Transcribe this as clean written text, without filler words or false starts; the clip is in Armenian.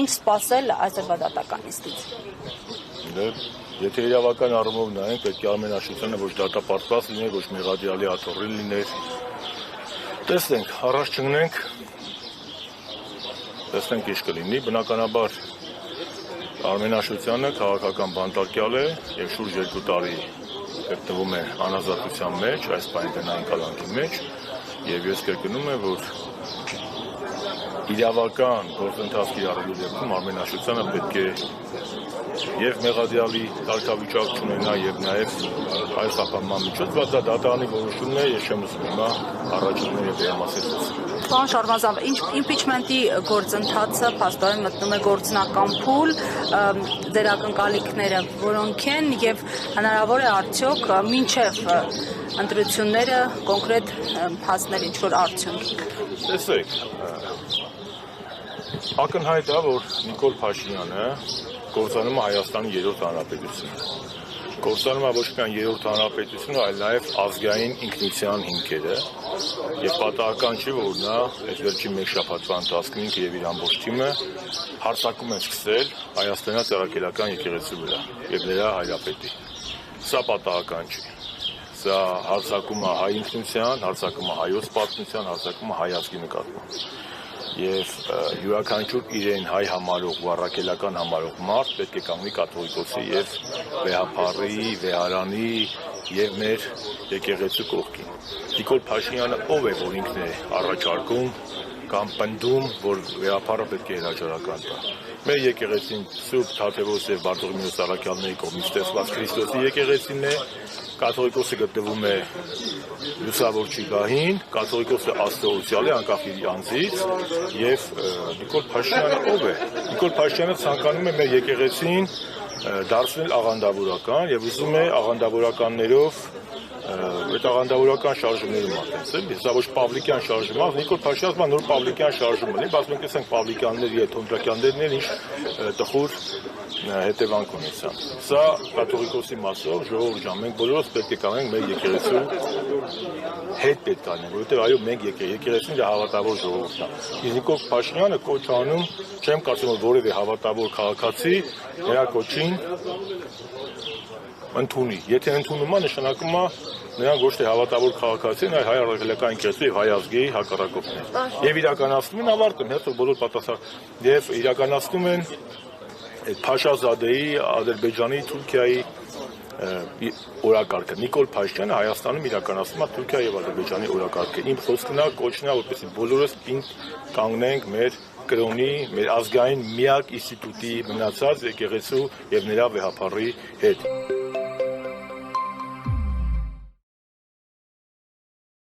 ինչ սպասել այսօրվա դատականիստից։ Եթե իրավական առումով նայենք, պետք է ամենաշուտանը ոչ դատապարտված լիներ, ոչ մեղադիալի աթոռի լիներ։ Տեսնենք, առաջ չգնենք, տեսնենք ինչ կլինի, բնականաբար Արմենաշությանը քաղաքական բանտարկյալ է եւ շուրջ 2 տարի գտնվում է անազատության մեջ, այս պայմանային կալանքի մեջ եւ ես կրկնում եմ, որ իրավական գործընթաց կիրառելու դեպքում Արմենաշությանը պետք է եւ մեղադիալի կարգավիճակ ունենա եւ նաեւ հայ խափանման միջոց, բայց դա դատարանի որոշումն է, ես չեմ ուզում հիմա առաջիկները վերամասել։ Պարոն Շարմազան, impeachment-ի գործընթացը փաստորեն մտնում է գործնական փուլ, ձեր ակնկալիքները որոնք են եւ հնարավոր է արդյոք մինչեւ ընտրությունները կոնկրետ հասնել ինչ-որ արդյունքի։ Տեսեք, ակնհայտ է, որ Նիկոլ Փաշինյանը կործանում է Հայաստանի 3-րդ հանրապետությունը։ Կործանում է ոչ միայն 3-րդ հանրապետությունը, այլ նաև ազգային ինքնության հիմքերը եւ պատահական չի, որ նա այս վերջին մեկ շաբաթվա ընթացքում ինքը եւ իր ամբողջ թիմը հարձակում են սկսել Հայաստանյան եկեղեցու վրա եւ նրա հայրապետի։ Սա պատահական չի։ Սա հարձակում է հայ ինքնության, հարձակում է հայոց պատմության, հարձակում է հայ ազգի նկատմամբ։ Եվ յուրաքանչյուր իրեն հայ համարող ու առաքելական համարող մարդ պետք է կանգնի կաթողիկոսի եւ վեհապարի, վեհարանի եւ մեր եկեղեցու կողքին։ Նիկոլ Փաշինյանը ով է, որ ինքն է առաջարկում կամ պնդում, որ վեհապարը պետք է հրաժարական տա։ Մեր եկեղեցին Սուրբ Թադևոս եւ Բարտոլոմեոս առաքյալների կողմից ստեղծված Քրիստոսի եկեղեցին է, կաթողիկոսը գտնվում է լուսավորչի գահին, կաթողիկոսը աստղոցիալ է անկախ իր անձից եւ Նիկոլ Փաշինյանը ով է։ Նիկոլ Փաշինյանը ցանկանում է մեր եկեղեցին դարձնել աղանդավորական եւ ուզում է աղանդավորականներով այդ աղանդավորական շարժումները մատնել։ Սա ոչ Պավլիկյան շարժում է, Նիկոլ Փաշինյանը նոր Պավլիկյան շարժում ունի, բայց մենք տեսանք Պավլիկյանների եւ Թոնդրակյաններն ինչ տխուր հետևանք ունեցան։ Սա կաթողիկոսի մասով ժողովուրդ ջան, մենք բոլորս պետք է կանենք մեր եկեղեցու հետ պետք անենք, որովհետեւ այո մենք եկեղեցին դա հավատավոր ժողովուրդն է։ Իսկ Նիկոլ Փաշինյանը կոչ անում, չեմ կարծում որ որևէ հավատավոր քաղաքացի նրա կոչին ընդունի։ Եթե ընդունում է, նշանակում է նրանք ոչ թե հավատավոր քաղաքացի են, այլ հայ առաքելական եկեղեցու եւ հայ ազգի հակառակորդներ։ Եվ իրականացնում են ավարտում, հետո բոլոր պատասխան եւ իրականացնում են այդ Փաշազադեի, Ադրբեջանի, Թուրքիայի օրակարգը։ Նիկոլ Փաշինյանը Հայաստանում իրականացնում է Թուրքիա եւ Ադրբեջանի օրակարգը։ Իմ խոսքն է, կոչն է, որպեսզի բոլորս կանգնենք մեր կրոնի, մեր ազգային միակ ինստիտուտի մնացած եկեղեցու եւ նրա վեհապարի հետ։